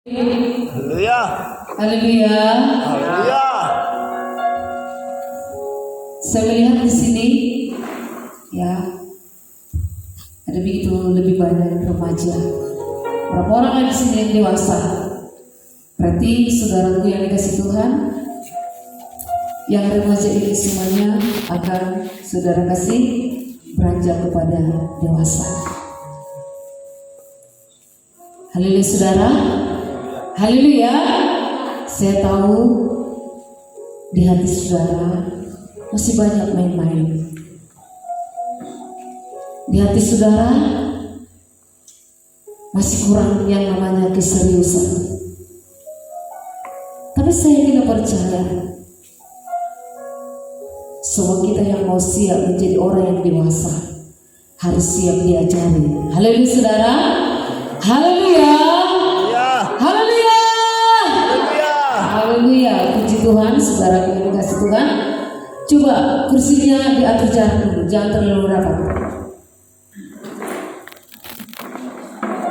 Haleluya. Haleluya. Haleluya. Saya melihat di sini, ya, ada begitu lebih banyak remaja. Berapa orang yang di sini yang dewasa? Berarti saudaraku yang dikasih Tuhan, yang remaja ini semuanya akan saudara kasih beranjak kepada dewasa. Haleluya saudara. Haleluya. Saya tahu di hati saudara masih banyak main-main. Di hati saudara masih kurang yang namanya keseriusan. Tapi saya tidak percaya semua kita yang mau siap menjadi orang yang dewasa harus siap diajari. Haleluya saudara. Haleluya. Haleluya. Haleluya. Puji Tuhan, saudara yang dikasih Tuhan. Coba kursinya diatur jarak dulu, jangan terlalu rapat.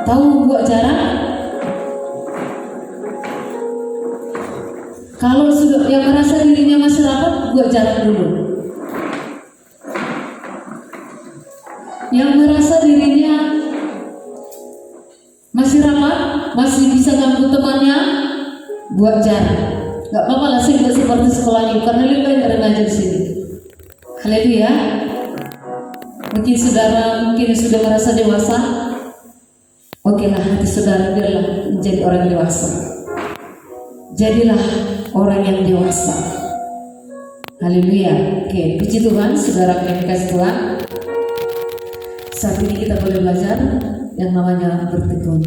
Tahu buat jarak? Kalau sudah yang merasa dirinya masih rapat, buat jarak dulu. Yang merasa dirinya masih rapat, masih bisa ganggu temannya, buat jarak. Gak apa-apa lah, saya tidak seperti sekolahnya, karena lebih baik ada ngajar di sini. Haleluya. Mungkin saudara mungkin sudah merasa dewasa. Oke lah, hati saudara biarlah menjadi orang dewasa. Jadilah orang yang dewasa. Haleluya. Oke, puji Tuhan, saudara yang dikasih Tuhan. Saat ini kita boleh belajar yang namanya bertekun.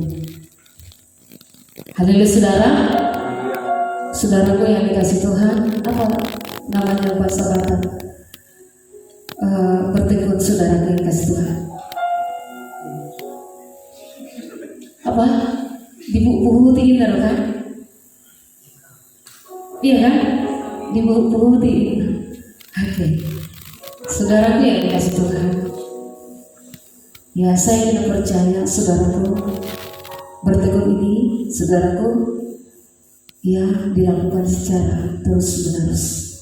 Haleluya saudara. Saudaraku yang dikasih Tuhan, apa namanya bahasa Batak? Bertekun saudara yang dikasih Tuhan. Apa? Dibuhuti gitu kan? Iya kan? Dibuhuti. Oke. Saudaraku yang dikasih Tuhan. Ya, saya tidak percaya saudaraku bertekun ini, saudaraku, ya dilakukan secara terus-menerus.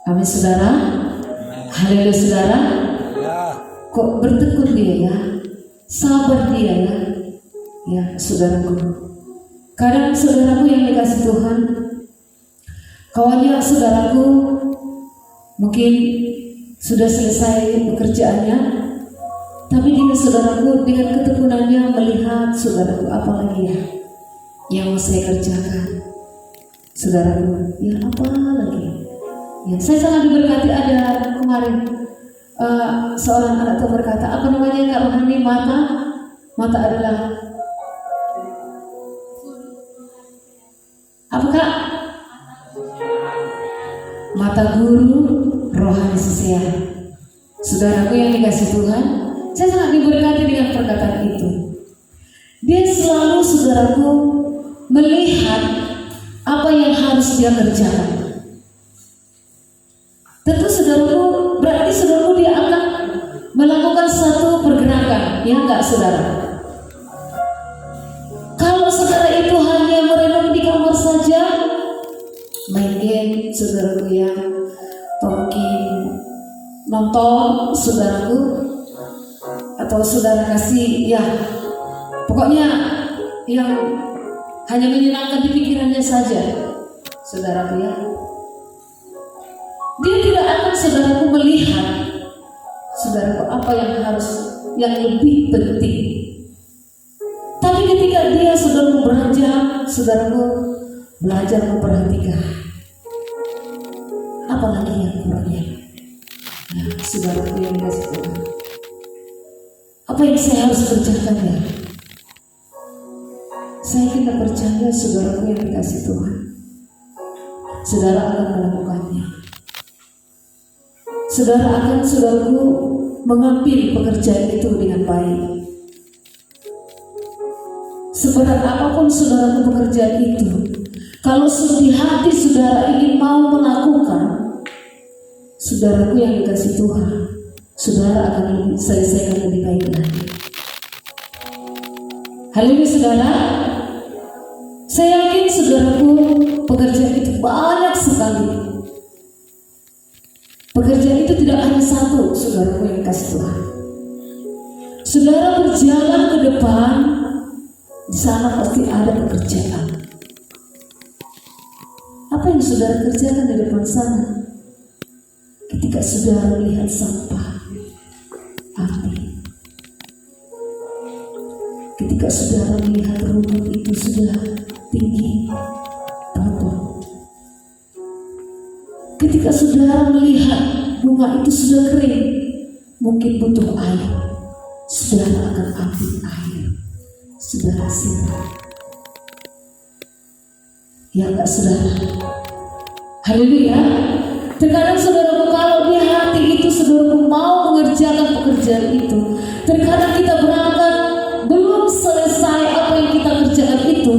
Amin saudara. Haleluya saudara. Kok bertekun dia ya, sabar dia ya, ya saudaraku. Kadang saudaraku yang dikasih Tuhan, kawannya saudaraku mungkin sudah selesai pekerjaannya, tapi dia saudaraku dengan ketekunannya melihat saudaraku apalagi ya yang mau saya kerjakan, saudaraku, ya apa lagi? Ya, saya sangat diberkati. Ada kemarin seorang anak tua berkata, apa namanya Kak Rohani, mata adalah apa Kak? Mata guru rohani sesehat. Saudaraku yang dikasih Tuhan, saya sangat diberkati dengan perkataan itu. Dia selalu saudaraku melihat apa yang harus dia kerjakan. Tentu saudaraku, berarti saudaraku dia akan melakukan satu pergerakan, ya enggak saudara? Kalau saudara itu hanya merenung di kamar saja, main game saudaraku ya, talking, nonton saudaraku, atau saudara kasih ya, pokoknya yang hanya menyenangkan di pikirannya saja, saudaraku ya. Dia tidak akan saudaraku melihat, saudaraku, apa yang harus, yang lebih penting. Tapi ketika dia saudaraku beranjak, saudaraku belajar memperhatikan, apalagi yang kurangnya, ya saudaraku yang dikasih Tuhan. Apa yang saya harus kerjakan ya? Saya tidak percaya saudaraku yang dikasih Tuhan, saudara akan melakukannya. Saudara akan saudaraku mengambil pekerjaan itu dengan baik. Seberat apapun saudaraku pekerjaan itu, kalau di hati saudara ingin mau melakukan, saudaraku yang dikasih Tuhan, saudara akan selesaikan lebih baik lagi. Haleluya saudara. Saya yakin saudaraku, pekerjaan itu banyak sekali. Pekerjaan itu tidak hanya satu, saudaraku yang kasih Tuhan. Saudara berjalan ke depan, di sana pasti ada pekerjaan. Apa yang saudara kerjakan di depan sana? Ketika saudara melihat sampah, api. Ketika saudara melihat rumput itu sudah tinggi, potong. Ketika saudara melihat bunga itu sudah kering, mungkin butuh air, saudara akan ambil air, saudara siram. Ya enggak saudara? Haleluya. Terkadang saudara, kalau di hati itu saudara mau mengerjakan pekerjaan itu, terkadang kita berangkat belum selesai apa yang kita kerjakan itu,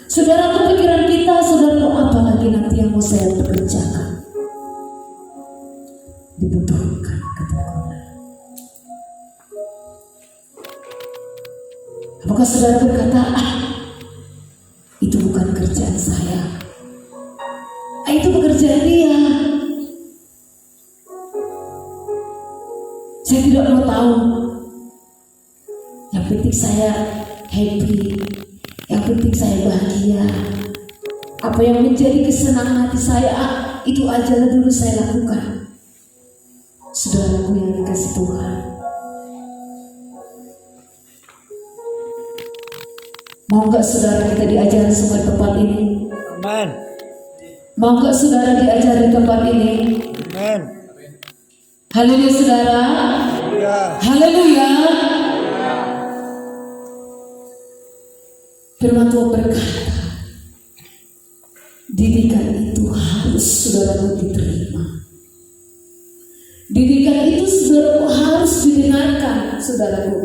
saudara, pikiran kita, saudara, apa lagi nanti yang mau saya kerjakan? Dibutuhkan ketekunan. Apakah saudara berkata, itu bukan kerjaan saya, itu pekerjaan dia, saya tidak mau tahu. Yang penting saya happy, yang penting saya bahagia. Apa yang menjadi kesenangan hati saya, itu aja dulu saya lakukan. Saudaraku yang dikasih Tuhan, mau gak saudara kita diajari semua tempat ini? Amen. Mau gak saudara diajari tempat ini? Amen. Haleluya saudara. Haleluya. Firman Tuhan berkata, didikan itu harus saudaraku diterima. Didikan itu saudaraku harus didengarkan, saudaraku.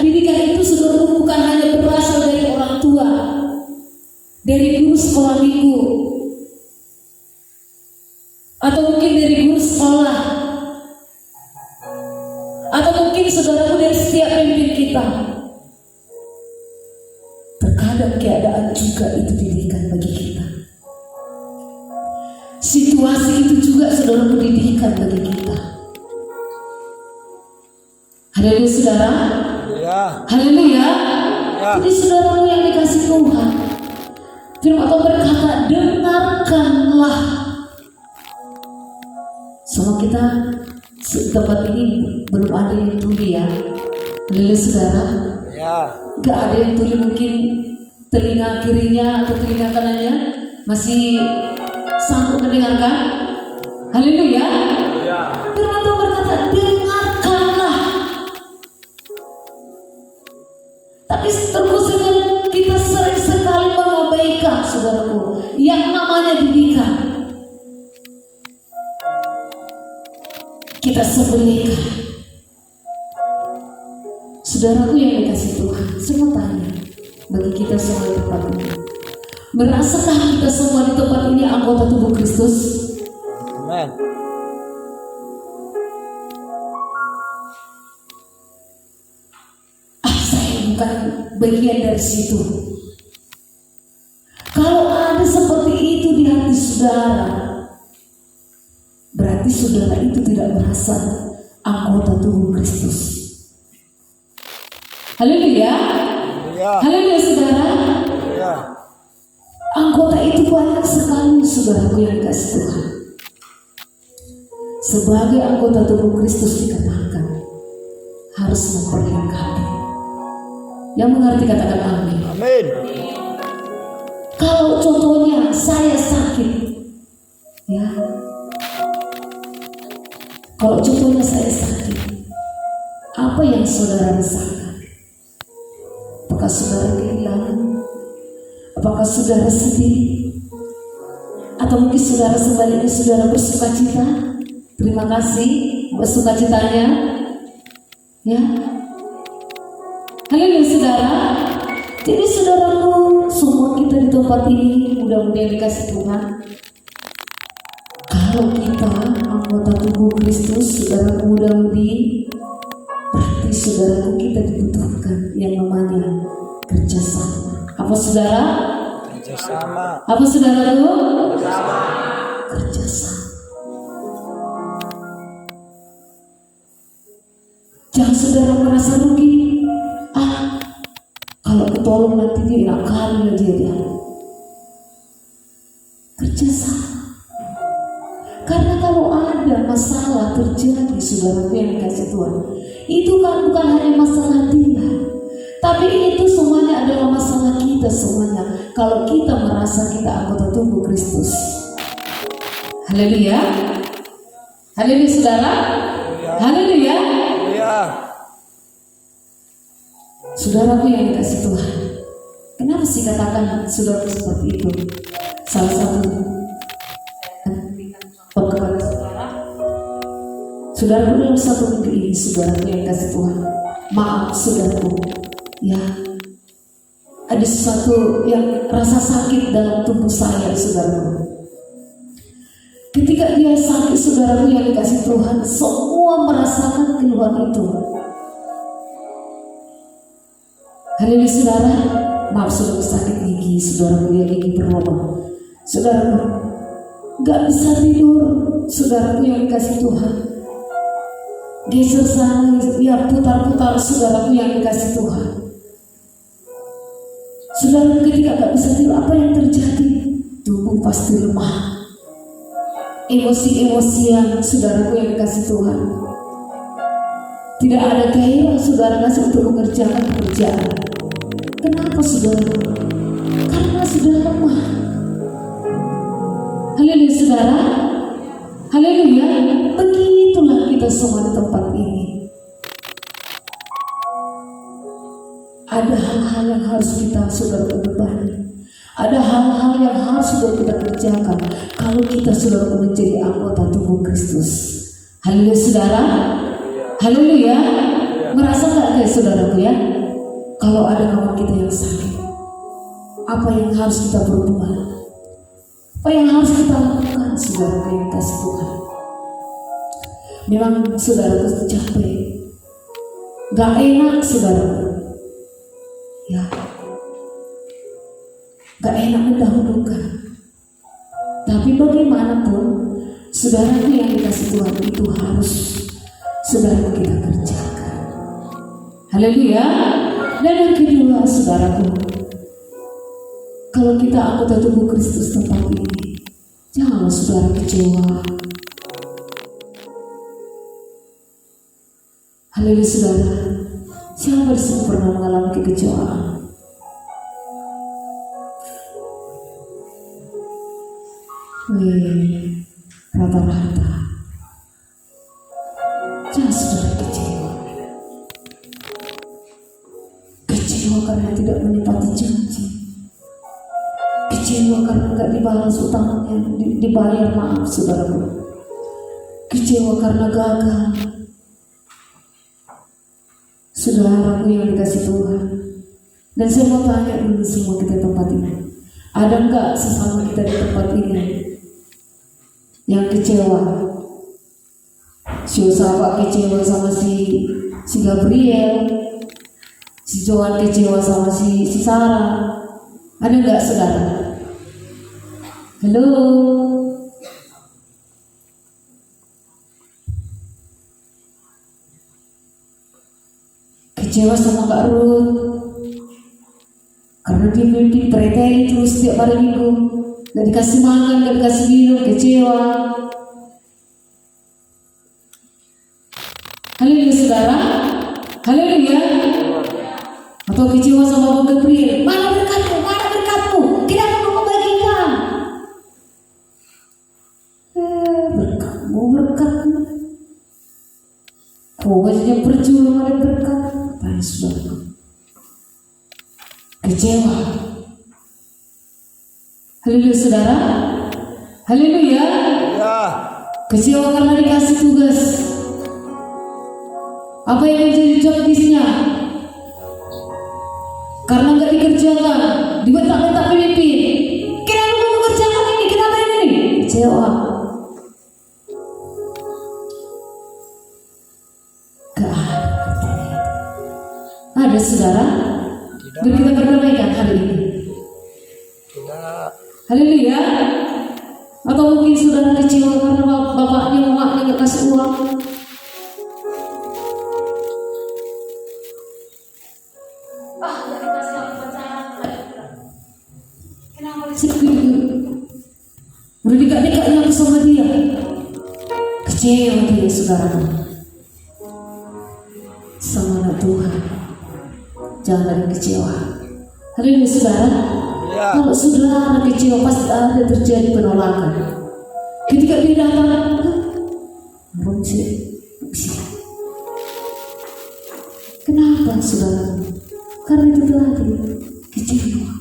Didikan itu saudaraku bukan hanya berasal dari orang tua, dari guru sekolah minggu, atau mungkin dari guru sekolah, atau mungkin saudaraku dari setiap pemimpin kita. Terkadang keadaan juga itu didikan bagi kita. Situasi itu juga saudaraku didikan bagi kita. Haleluya saudara. Haleluya. Jadi saudaraku yang dikasih Tuhan, firman Tuhan berkata, dengarkanlah. Sama kita tempat ini belum ada yang tuli ya. Haleluya saudara. Gak ada yang tuli, mungkin telinga kirinya atau telinga kanannya masih sanggup mendengarkan. Haleluya. Firman Tuhan berkata, dengarkanlah. Tapi terkhususnya kita sering sekali mengabaikan, saudaraku, yang namanya didikan. Kita sepelekan. Saudaraku yang dikasih Tuhan, semua tanya bagi kita semua di tempat ini, merasakah kita semua di tempat ini anggota tubuh Kristus? Amen. Saya bukan bagian dari situ. Kalau ada seperti itu di hati saudara, berarti saudara itu tidak merasa anggota tubuh Kristus. Haleluya. Haleluya saudara. Anggota itu banyak sekali, saudaraku yang dikasih Tuhan. Sebagai anggota tubuh Kristus dikatakan harus memperlengkapi. Yang mengerti katakan amin. Amin. Kalau contohnya saya sakit, ya. Kalau contohnya saya sakit, apa yang saudara rasakan? Apakah saudara kehilangan? Apakah saudara sedih? Atau mungkin saudara sebaliknya saudara bersukacita? Terima kasih buat sukacitanya. Ya. Haleluya saudara. Jadi saudaraku, semua kita di tempat ini mudah-mudahan dikasih Tuhan. Kalau kita anggota tubuh Kristus, saudara mudah-mudi, berarti saudaraku kita dibutuhkan yang namanya kerjasama. Apa saudara? Kerjasama. Apa saudara itu? Kerjasama. Jangan saudara merasa rugi. Kalau ketolong nanti dia enak kali dia. Kerjasama. Karena kalau ada masalah terjadi, saudara yang dikasih Tuhan, itu kan bukan hanya masalah dia, tapi itu semuanya adalah masalah kita semuanya. Kalau kita merasa kita anggota tubuh Kristus. Haleluya. Haleluya saudara. Haleluya. Ya. Saudaraku yang dikasih Tuhan, kenapa sih katakan saudara seperti itu? Salah satu penggerak saudara dalam satu minggu ini, saudaraku yang dikasih Tuhan, maaf saudaraku, ya ada sesuatu yang rasa sakit dalam tubuh saya, saudaraku. Ketika dia sakit, saudaraku yang dikasih Tuhan, semua merasakan keluhan itu. Haleluya saudara. Maaf saudara sakit gigi, saudaraku yang gigi berlubang, saudaraku gak bisa tidur, saudaraku yang dikasih Tuhan. Geser sana, ya putar-putar, saudaraku yang dikasih Tuhan. Saudara ketika gak bisa tidur, apa yang terjadi? Tubuh pasti lemah. Emosi-emosian, saudaraku yang dikasih Tuhan. Tidak ada gairah saudara kasih untuk mengerjakan pekerjaan. Kenapa saudara? Karena sudah lemah. Haleluya saudara. Haleluya. Begitulah kita semua di tempat ini. Ada hal-hal yang harus kita saudara bebani. Ada hal-hal yang harus sudah kita kerjakan kalau kita sudah menjadi anggota tubuh Kristus. Haleluya saudara. Haleluya. Merasa gak kayak saudaraku ya? Kalau ada kawan kita yang sakit, apa yang harus kita berbuat? Apa yang harus kita lakukan, saudaraku yang kasih Tuhan? Memang saudaraku capek, gak enak saudaraku, ya, gak enak mendahulukan. Tapi bagaimanapun, saudaraku yang dikasih Tuhan itu harus saudaraku kita kerjakan. Haleluya. Dan yang kedua, saudaraku, kalau kita anggota tubuh Kristus tempat ini, janganlah saudara kecewa. Haleluya saudara. Siapa di sini pernah mengalami kekecewaan? Rata-rata. Jangan saudara kecewa. Kecewa karena tidak menepati janji. Kecewa karena tidak dibalas utangnya, dibayar, maaf saudaraku. Kecewa karena gagal. Saudaraku yang dikasih Tuhan. Dan saya mau tanya dulu semua kita tempat ini. Ada enggak sesama kita di tempat ini yang kecewa? Si Yosafat kecewa sama si Gabriel, si Johan kecewa sama si Sarah. Ada enggak saudara? Halo. Kecewa sama Kak Ruth karena dia mimpi preteli terus setiap hari minggu, gak dikasih makan, gak dikasih minum, kecewa. Haleluya saudara. Haleluya. Atau kecewa sama Bang Gabriel, mana berkatmu, mana berkatmu, kenapa kamu bagikan? Berkatmu. Kau aja berjuang ada berkat. Tanya saudara. Kecewa. Haleluya saudara. Haleluya. Ya. Kecewa karena dikasih tugas. Apa yang menjadi job desk-nya? Karena nggak dikerjakan, dibentak-bentak pemimpin. Kenapa kamu kerjakan ini? Kenapa ini? Kecewa. Gak ada. Ada saudara? Biar kita berdamaikan hari ini. Haleluya. Atau mungkin saudara kecewa karena bapaknya mamanya nggak kasih uang. Nggak dikasih aku pacaran. Kenapa disini? Udah dekat-dekatnya aku sama dia. Kecewa dia saudara. Sama anak Tuhan. Jangan ada kecewa. Haleluya saudara. Ya. Kalau saudara kecewa pasti ada terjadi penolakan. Ketika dia datang, kenapa saudara? Karena itu tadi kecewa.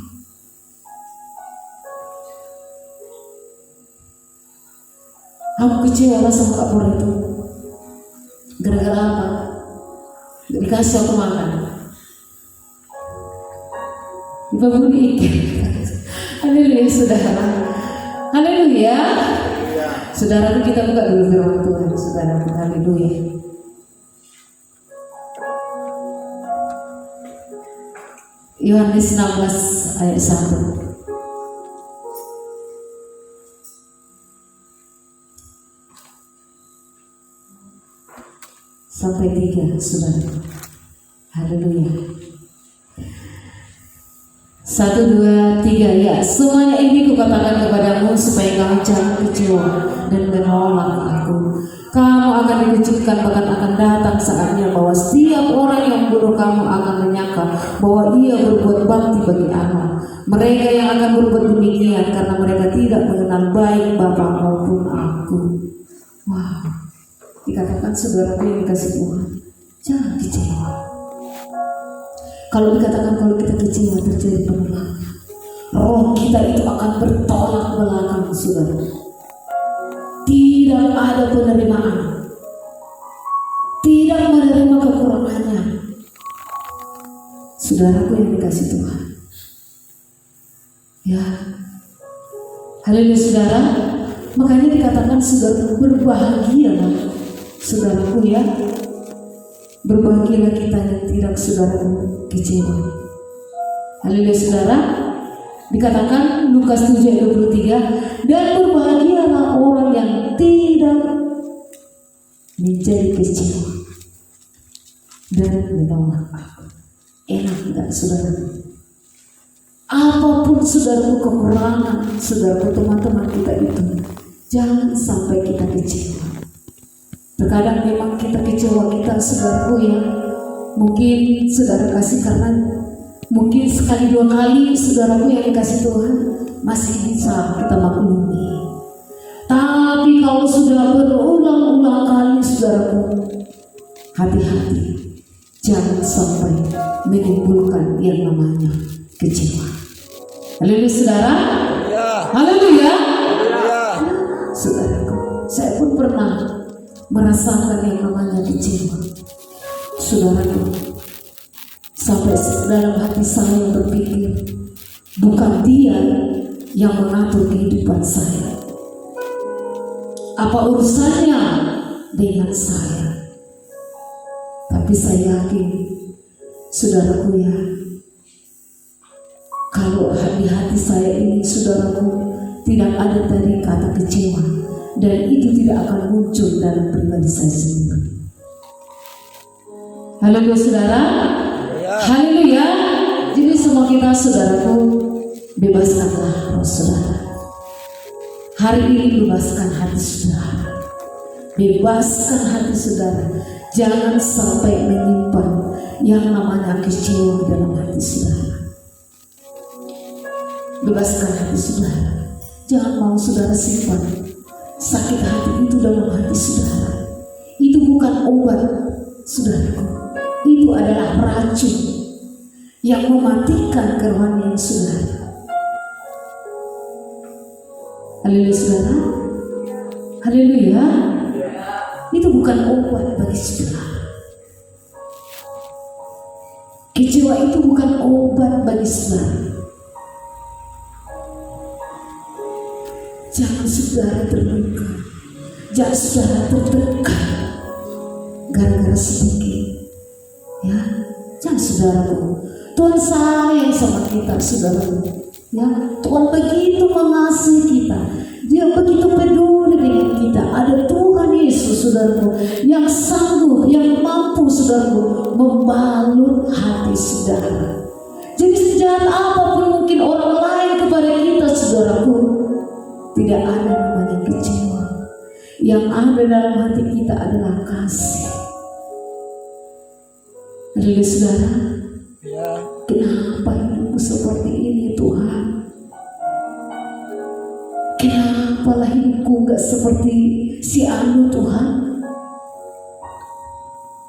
Aku kecewa lah sama Kak Pur itu. Gara-gara apa? Gak dikasih aku makan. Dibabuni ikan. Haleluya saudara. Haleluya. Saudara, kita buka dulu firman Tuhan saudara. Haleluya. Yohanes 16 ayat 1. Sampai 3 saudara. Haleluya. 1, 2, 3. Ya, semuanya ini kukatakan kepadamu supaya kamu jangan kecewa dan menolak aku. Kamu akan dikucilkan, bahkan akan datang saatnya bahwa setiap orang yang bodoh kamu akan menyangka bahwa ia berbuat bakti bagi Allah. Mereka yang akan berbuat demikian karena mereka tidak mengenal baik Bapa maupun aku. Wow, dikatakan saudaraku yang dikasih Tuhan, jangan kecewa. Kalau dikatakan kalau kita kecewa terjadi penolakan, roh kita itu akan bertolak belakang saudara. Tidak ada penerimaan, tidak menerima kekurangannya. Saudaraku yang dikasih Tuhan, ya, haleluya saudara. Makanya dikatakan saudara berbahagialah saudaraku ya. Berbahagialah kita yang tidak saudaraku kecewa. Haleluya saudara. Dikatakan Lukas 7:23, dan berbahagialah orang yang tidak menjadi kecewa dan menolak aku. Enak enggak saudara? Apapun saudaraku kekurangan, saudaraku teman-teman kita itu, jangan sampai kita kecewa. Terkadang memang kita kecewa kita saudaraku ya. Mungkin saudara kasih karena mungkin sekali dua kali saudaraku yang dikasih Tuhan masih bisa kita maklumi. Tapi kalau sudah berulang-ulang kali saudaraku, hati-hati, jangan sampai menimbulkan yang namanya kecewa. Haleluya saudara. Haleluya. Saudaraku, saya pun pernah merasakan yang namanya kecewa. Saudaraku, sampai dalam hati saya berpikir, bukan dia yang mengatur kehidupan saya. Apa urusannya dengan saya? Tapi saya yakin, saudaraku ya, kalau di hati saya ini saudaraku tidak ada tadi kata kecewa, dan itu tidak akan muncul dalam pribadi saya sendiri. Haleluya saudara. Haleluya. Jadi semua kita saudaraku, bebaskanlah roh saudara. Hari ini bebaskan hati saudara. Bebaskan hati saudara. Jangan sampai menyimpan yang namanya kecewa dalam hati saudara. Bebaskan hati saudara. Jangan mau saudara simpan sakit hati itu dalam hati saudara. Itu bukan obat saudaraku. Itu adalah racun yang mematikan kerohanian saudara. Haleluya saudara. Haleluya. Itu bukan obat bagi saudara. Kecewa itu bukan obat bagi saudara. Jangan saudara terluka, jangan saudara tertekan gara-gara sedikit. Ya, jangan saudaraku. Tuhan sayang sama kita saudara. Ya, Tuhan begitu mengasihi kita. Dia begitu peduli dengan kita. Ada Tuhan Yesus, saudaraku, yang sanggup, yang mampu, saudaraku, membalut hati saudara. Jadi sejahat apapun mungkin orang lain kepada kita, saudaraku, tidak ada namanya kecewa. Yang ada dalam hati kita adalah kasih. Haleluya, saudara. Ya. Kenapa hidupku seperti ini, Tuhan? Kenapa lah hidupku gak seperti si Anu, Tuhan?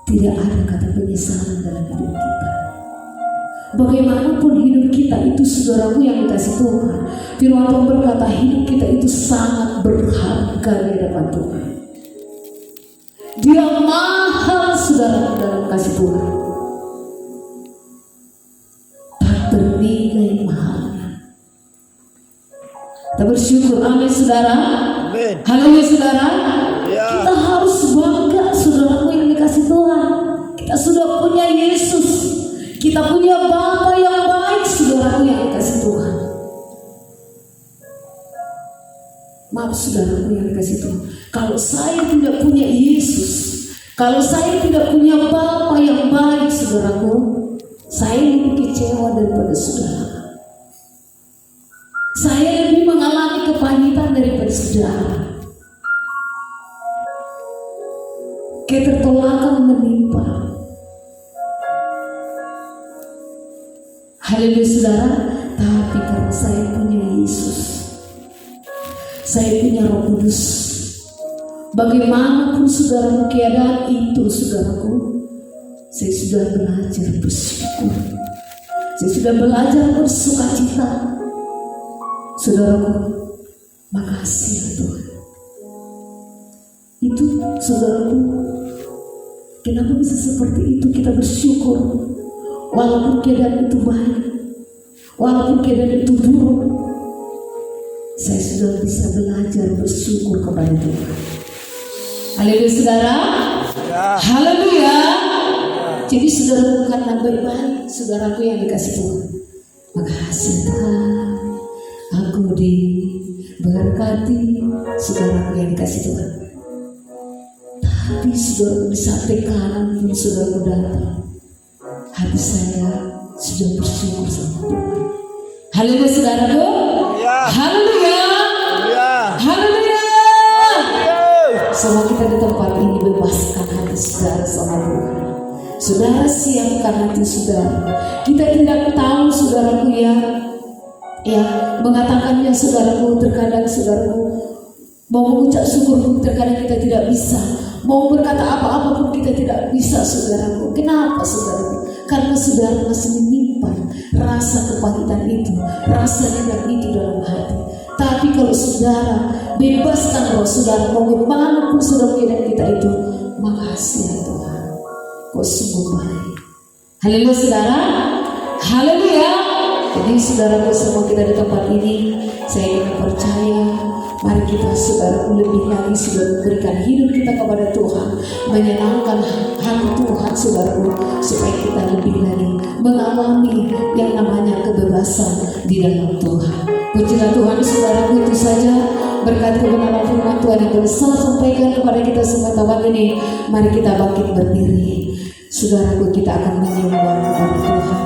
Tidak ada kata penyesalan dalam hidup kita. Bagaimanapun hidup kita itu, saudaraku yang dikasih Tuhan, firman Tuhan berkata hidup kita itu sangat berharga di hadapan Tuhan. Dia mahal, saudara, dalam kasih Tuhan. Bernilai mahalnya. Kita bersyukur, amin saudara. Amin. Haleluya saudara. Ya. Kita harus bangga, saudaraku yang dikasih Tuhan. Kita sudah punya Yesus. Kita punya Bapa yang baik, saudaraku yang dikasih Tuhan. Maaf saudaraku yang dikasih Tuhan, kalau saya tidak punya Yesus, kalau saya tidak punya Bapa yang baik, saudaraku, saya lebih kecewa daripada saudara. Saya lebih mengalami kepahitan daripada saudara. Ketertolakan menimpa. Haleluya saudara. Tapi karena saya punya Yesus, saya punya Roh Kudus, bagaimanapun saudaraku keadaan itu, saudaraku, saya sudah belajar bersyukur. Saya sudah belajar bersukacita. Saudaraku, makasih ya Tuhan. Itu saudaraku, kenapa bisa seperti itu? Kita bersyukur walaupun keadaan itu baik, walaupun keadaan itu buruk. Saya sudah bisa belajar bersyukur kepada Tuhan. Haleluya saudara. Ya. Haleluya. Jadi saudara karena baik-baik, saudaraku yang dikasih Tuhan. Makasih Tuhan, aku diberkati, saudaraku yang dikasih Tuhan. Tapi saudara di saat tekanan pun saudaraku datang, hati saya sudah bersyukur sama Tuhan. Haleluya saudaraku. Ya. Haleluya. Ya. Haleluya. Semua kita di tempat ini bebaskan hati saudara sama Tuhan. Saudara siapkan hati saudara. Kita tidak tahu saudaraku ya mengatakannya saudaraku, terkadang saudaraku mau mengucap syukur pun terkadang kita tidak bisa, mau berkata apa-apa pun kita tidak bisa saudaraku. Kenapa saudaraku? Karena saudara masih menyimpan rasa kepahitan itu, rasa dendam itu dalam hati. Tapi kalau saudara bebaskan roh saudara, mau gimana pun saudara keadaan kita itu, makasih ya Tuhan, kau sungguh baik. Haleluya saudara. Haleluya. Jadi saudaraku semua kita di tempat ini, saya ingin percaya, mari kita saudaraku lebih lagi sudah memberikan hidup kita kepada Tuhan, menyenangkan hati Tuhan saudaraku, supaya kita lebih lagi mengalami yang namanya kebebasan di dalam Tuhan. Pujilah Tuhan saudaraku, itu saja berkat kebenaran firman Tuhan yang besar sampaikan kepada kita semua tempat ini. Mari kita bangkit berdiri, saudaraku, kita akan menyembah kepada Tuhan.